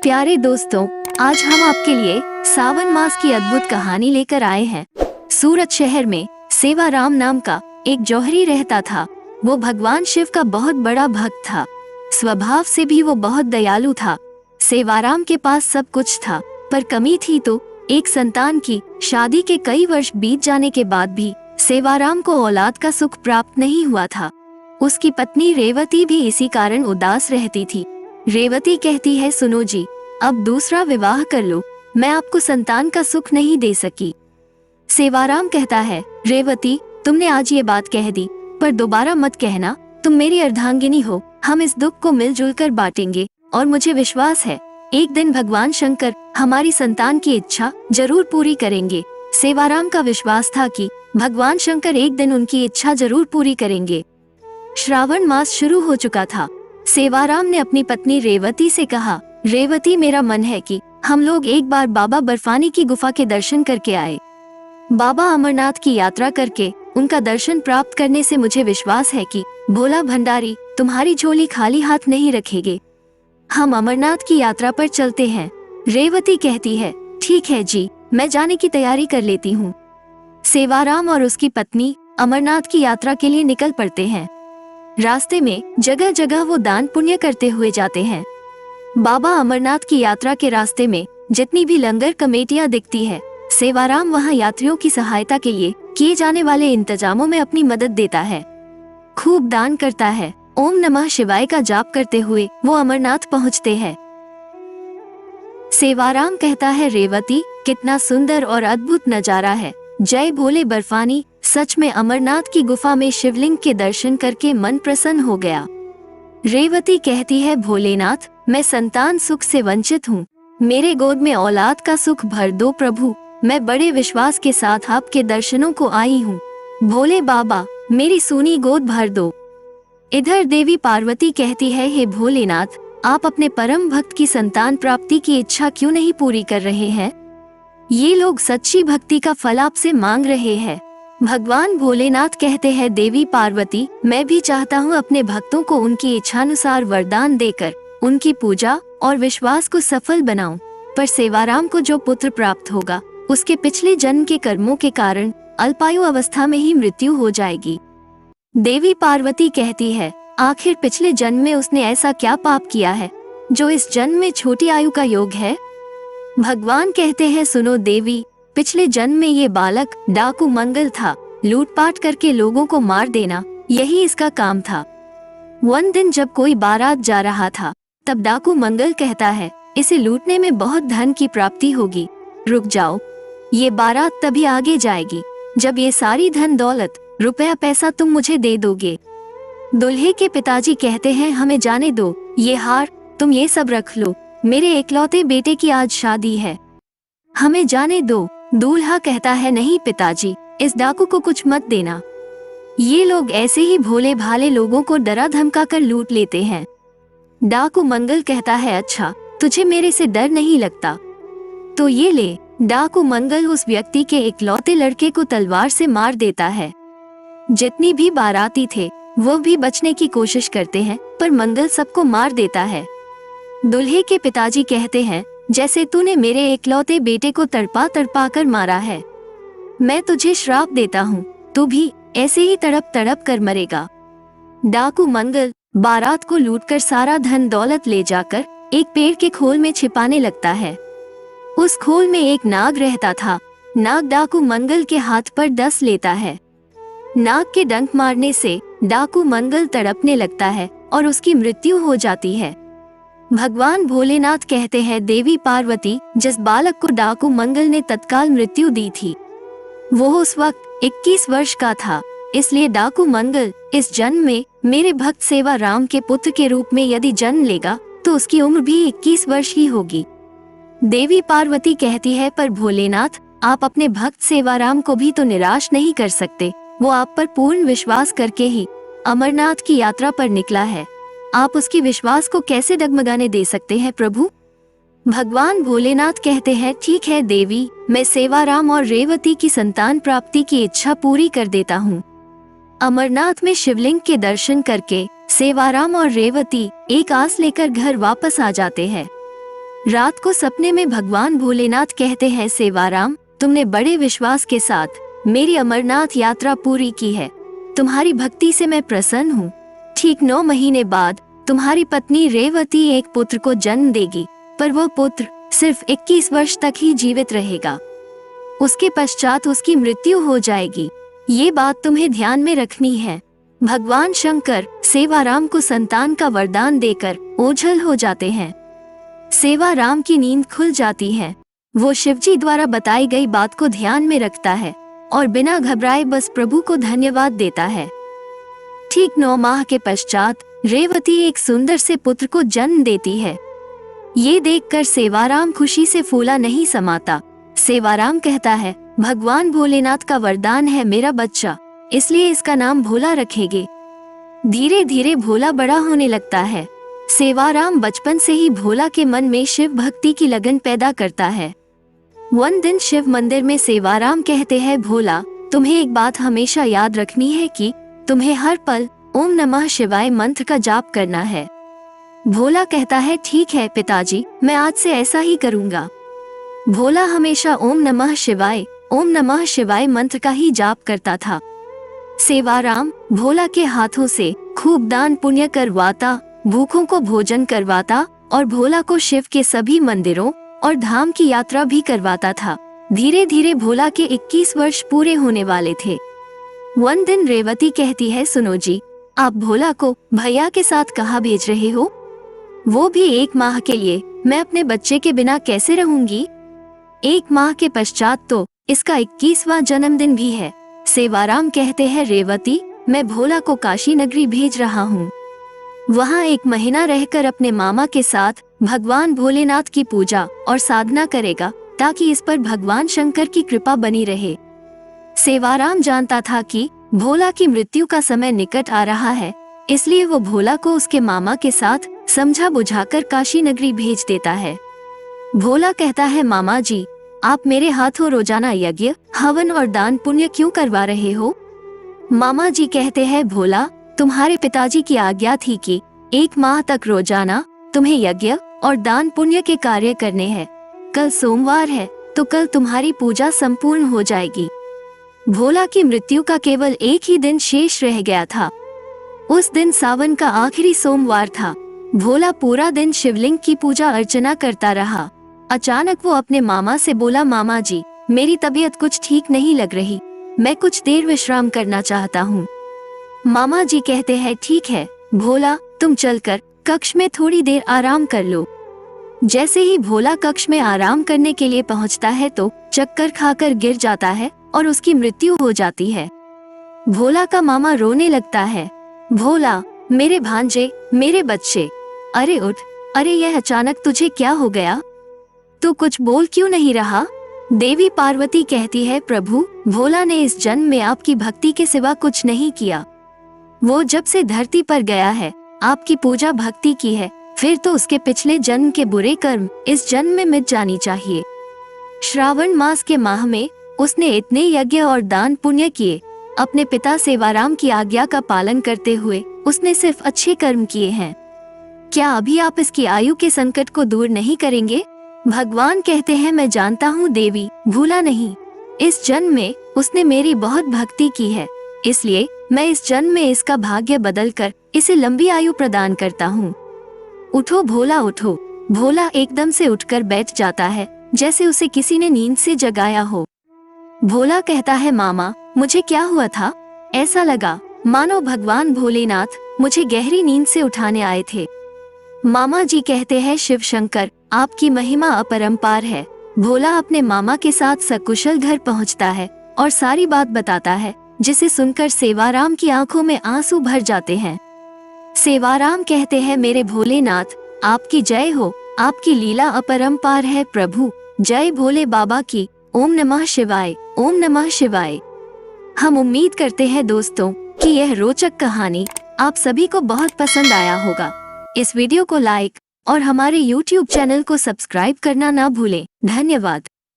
प्यारे दोस्तों, आज हम आपके लिए सावन मास की अद्भुत कहानी लेकर आए हैं। सूरत शहर में सेवाराम नाम का एक जौहरी रहता था। वो भगवान शिव का बहुत बड़ा भक्त था। स्वभाव से भी वो बहुत दयालु था। सेवाराम के पास सब कुछ था, पर कमी थी तो एक संतान की। शादी के कई वर्ष बीत जाने के बाद भी सेवाराम को औलाद का सुख प्राप्त नहीं हुआ था। उसकी पत्नी रेवती भी इसी कारण उदास रहती थी। रेवती कहती है, सुनो जी, अब दूसरा विवाह कर लो, मैं आपको संतान का सुख नहीं दे सकी। सेवाराम कहता है, रेवती, तुमने आज ये बात कह दी, पर दोबारा मत कहना। तुम मेरी अर्धांगिनी हो, हम इस दुख को मिलजुल कर बांटेंगे। और मुझे विश्वास है एक दिन भगवान शंकर हमारी संतान की इच्छा जरूर पूरी करेंगे। सेवाराम का विश्वास था कि भगवान शंकर एक दिन उनकी इच्छा जरूर पूरी करेंगे। श्रावण मास शुरू हो चुका था। सेवाराम ने अपनी पत्नी रेवती से कहा, रेवती, मेरा मन है कि हम लोग एक बार बाबा बर्फानी की गुफा के दर्शन करके आए। बाबा अमरनाथ की यात्रा करके उनका दर्शन प्राप्त करने से मुझे विश्वास है कि भोला भंडारी तुम्हारी झोली खाली हाथ नहीं रखेंगे। हम अमरनाथ की यात्रा पर चलते हैं। रेवती कहती है, ठीक है जी, मैं जाने की तैयारी कर लेती हूँ। सेवाराम और उसकी पत्नी अमरनाथ की यात्रा के लिए निकल पड़ते हैं। रास्ते में जगह जगह वो दान पुण्य करते हुए जाते हैं। बाबा अमरनाथ की यात्रा के रास्ते में जितनी भी लंगर कमेटियां दिखती है, सेवाराम वहां यात्रियों की सहायता के लिए किए जाने वाले इंतजामों में अपनी मदद देता है। खूब दान करता है। ओम नमः शिवाय का जाप करते हुए वो अमरनाथ पहुंचते हैं। सेवाराम कहता है, रेवती, कितना सुंदर और अद्भुत नजारा है। जय भोले बर्फानी, सच में अमरनाथ की गुफा में शिवलिंग के दर्शन करके मन प्रसन्न हो गया। रेवती कहती है, भोलेनाथ, मैं संतान सुख से वंचित हूँ, मेरे गोद में औलाद का सुख भर दो प्रभु। मैं बड़े विश्वास के साथ आपके दर्शनों को आई हूँ। भोले बाबा, मेरी सूनी गोद भर दो। इधर देवी पार्वती कहती है, हे भोलेनाथ, आप अपने परम भक्त की संतान प्राप्ति की इच्छा क्यों नहीं पूरी कर रहे हैं? ये लोग सच्ची भक्ति का फल आपसे मांग रहे हैं। भगवान भोलेनाथ कहते हैं, देवी पार्वती, मैं भी चाहता हूँ अपने भक्तों को उनकी इच्छानुसार वरदान देकर उनकी पूजा और विश्वास को सफल बनाऊं। पर सेवाराम को जो पुत्र प्राप्त होगा, उसके पिछले जन्म के कर्मों के कारण अल्पायु अवस्था में ही मृत्यु हो जाएगी। देवी पार्वती कहती है, आखिर पिछले जन्म में उसने ऐसा क्या पाप किया है जो इस जन्म में छोटी आयु का योग है? भगवान कहते हैं, सुनो देवी, पिछले जन्म में ये बालक डाकू मंगल था। लूटपाट करके लोगों को मार देना, यही इसका काम था। one दिन जब कोई बारात जा रहा था, तब डाकू मंगल कहता है, इसे लूटने में बहुत धन की प्राप्ति होगी, रुक जाओ, ये बारात तभी आगे जाएगी जब ये सारी धन दौलत रुपया पैसा तुम मुझे दे दोगे। दुल्हे के पिताजी कहते हैं, हमें जाने दो, ये हार तुम ये सब रख लो, मेरे इकलौते बेटे की आज शादी है, हमें जाने दो। दूल्हा कहता है, नहीं पिताजी, इस डाकू को कुछ मत देना, ये लोग ऐसे ही भोले भाले लोगों को डरा धमका कर लूट लेते हैं। डाकू मंगल कहता है, अच्छा, तुझे मेरे से डर नहीं लगता, तो ये ले। डाकू मंगल उस व्यक्ति के इकलौते लड़के को तलवार से मार देता है। जितनी भी बाराती थे वो भी बचने की कोशिश करते हैं, पर मंगल सबको मार देता है। दुल्हे के पिताजी कहते हैं, जैसे तूने मेरे इकलौते बेटे को तड़पा तड़पा कर मारा है, मैं तुझे श्राप देता हूँ, तू भी ऐसे ही तड़प तड़प कर मरेगा। डाकू मंगल बारात को लूटकर सारा धन दौलत ले जाकर एक पेड़ के खोल में छिपाने लगता है। उस खोल में एक नाग रहता था। नाग डाकू मंगल के हाथ पर डस लेता है। नाग के डंक मारने से डाकू मंगल तड़पने लगता है और उसकी मृत्यु हो जाती है। भगवान भोलेनाथ कहते हैं, देवी पार्वती, जिस बालक को डाकू मंगल ने तत्काल मृत्यु दी थी, वो उस वक्त 21 वर्ष का था, इसलिए डाकू मंगल इस जन्म में मेरे भक्त सेवाराम के पुत्र के रूप में यदि जन्म लेगा तो उसकी उम्र भी 21 वर्ष ही होगी। देवी पार्वती कहती है, पर भोलेनाथ, आप अपने भक्त सेवाराम को भी तो निराश नहीं कर सकते, वो आप पर पूर्ण विश्वास करके ही अमरनाथ की यात्रा पर निकला है, आप उसकी विश्वास को कैसे डगमगाने दे सकते हैं प्रभु? भगवान भोलेनाथ कहते हैं, ठीक है देवी, मैं सेवाराम और रेवती की संतान प्राप्ति की इच्छा पूरी कर देता हूँ। अमरनाथ में शिवलिंग के दर्शन करके सेवाराम और रेवती एक आस लेकर घर वापस आ जाते हैं। रात को सपने में भगवान भोलेनाथ कहते हैं, सेवाराम, तुमने बड़े विश्वास के साथ मेरी अमरनाथ यात्रा पूरी की है। तुम्हारी भक्ति से मैं प्रसन्न हूँ। ठीक 9 महीने बाद तुम्हारी पत्नी रेवती एक पुत्र को जन्म देगी, पर वो पुत्र सिर्फ 21 वर्ष तक ही जीवित रहेगा। उसके पश्चात उसकी मृत्यु हो जाएगी। ये बात तुम्हें ध्यान में रखनी है। भगवान शंकर सेवाराम को संतान का वरदान देकर ओझल हो जाते हैं। सेवाराम की नींद खुल जाती है। वो शिवजी द्वारा बताई गई बात को ध्यान में रखता है और बिना घबराए बस प्रभु को धन्यवाद देता है। ठीक 9 माह के पश्चात रेवती एक सुंदर से पुत्र को जन्म देती है। ये देखकर सेवाराम खुशी से फूला नहीं समाता। सेवाराम कहता है, भगवान भोलेनाथ का वरदान है मेरा बच्चा, इसलिए इसका नाम भोला रखेंगे। धीरे धीरे भोला बड़ा होने लगता है। सेवाराम बचपन से ही भोला के मन में शिव भक्ति की लगन पैदा करता है। एक दिन शिव मंदिर में सेवाराम कहते हैं, भोला, तुम्हें एक बात हमेशा याद रखनी है कि तुम्हें हर पल ओम नमः शिवाय मंत्र का जाप करना है। भोला कहता है, ठीक है पिताजी, मैं आज से ऐसा ही करूँगा। भोला हमेशा ओम नमः शिवाय मंत्र का ही जाप करता था। सेवाराम भोला के हाथों से खूब दान पुण्य करवाता, भूखों को भोजन करवाता और भोला को शिव के सभी मंदिरों और धाम की यात्रा भी करवाता था। धीरे धीरे भोला के 21 वर्ष पूरे होने वाले थे। एक दिन रेवती कहती है, सुनो जी, आप भोला को भैया के साथ कहाँ भेज रहे हो? वो भी 1 माह के लिए। मैं अपने बच्चे के बिना कैसे रहूंगी? 1 माह के पश्चात तो इसका 21वां जन्मदिन भी है। सेवाराम कहते हैं, रेवती, मैं भोला को काशी नगरी भेज रहा हूँ। वहाँ 1 महीना रहकर अपने मामा के साथ भगवान भोलेनाथ की पूजा और साधना करेगा, ताकि इस पर भगवान शंकर की कृपा बनी रहे। सेवाराम जानता था कि भोला की मृत्यु का समय निकट आ रहा है, इसलिए वो भोला को उसके मामा के साथ समझा बुझाकर काशी नगरी भेज देता है। भोला कहता है, मामा जी, आप मेरे हाथों रोजाना यज्ञ, हवन और दान पुण्य क्यों करवा रहे हो? मामा जी कहते हैं, भोला, तुम्हारे पिताजी की आज्ञा थी कि 1 माह तक रोजाना तुम्हें यज्ञ और दान पुण्य के कार्य करने हैं। कल सोमवार है, तो कल तुम्हारी पूजा संपूर्ण हो जाएगी। भोला की मृत्यु का केवल 1 ही दिन शेष रह गया था। उस दिन सावन का आखिरी सोमवार था। भोला पूरा दिन शिवलिंग की पूजा अर्चना करता रहा। अचानक वो अपने मामा से बोला, मामा जी, मेरी तबीयत कुछ ठीक नहीं लग रही, मैं कुछ देर विश्राम करना चाहता हूँ। मामा जी कहते हैं, ठीक है भोला, तुम चलकर कक्ष में थोड़ी देर आराम कर लो। जैसे ही भोला कक्ष में आराम करने के लिए पहुँचता है तो चक्कर खाकर गिर जाता है और उसकी मृत्यु हो जाती है। भोला का मामा रोने लगता है, भोला, मेरे भांजे, मेरे बच्चे, अरे उठ, अरे यह अचानक तुझे क्या हो गया? तू कुछ बोल क्यों नहीं रहा? देवी पार्वती कहती है, प्रभु, भोला ने इस जन्म में आपकी भक्ति के सिवा कुछ नहीं किया। वो जब से धरती पर गया है, आपकी पूजा भक्ति की है, फिर तो उसके पिछले जन्म के बुरे कर्म इस जन्म में मिट जानी चाहिए। श्रावण मास के माह में उसने इतने यज्ञ और दान पुण्य किए। अपने पिता सेवाराम की आज्ञा का पालन करते हुए उसने सिर्फ अच्छे कर्म किए हैं। क्या अभी आप इसकी आयु के संकट को दूर नहीं करेंगे? भगवान कहते हैं, मैं जानता हूँ देवी, भूला नहीं। इस जन्म में उसने मेरी बहुत भक्ति की है, इसलिए मैं इस जन्म में इसका भाग्य बदलकर इसे लंबी आयु प्रदान करता हूँ। उठो भोला, उठो। भोला एकदम से उठकर बैठ जाता है, जैसे उसे किसी ने नींद से जगाया हो। भोला कहता है, मामा, मुझे क्या हुआ था? ऐसा लगा मानो भगवान भोलेनाथ मुझे गहरी नींद से उठाने आए थे। मामा जी कहते हैं, शिव शंकर, आपकी महिमा अपरंपार है। भोला अपने मामा के साथ सकुशल घर पहुंचता है और सारी बात बताता है, जिसे सुनकर सेवाराम की आंखों में आंसू भर जाते हैं। सेवाराम कहते हैं, मेरे भोलेनाथ, आपकी जय हो, आपकी लीला अपरंपार है प्रभु। जय भोले बाबा की। ओम नमः शिवाय, ओम नमः शिवाय। हम उम्मीद करते हैं दोस्तों कि यह रोचक कहानी आप सभी को बहुत पसंद आया होगा। इस वीडियो को लाइक और हमारे YouTube चैनल को सब्सक्राइब करना ना भूलें। धन्यवाद।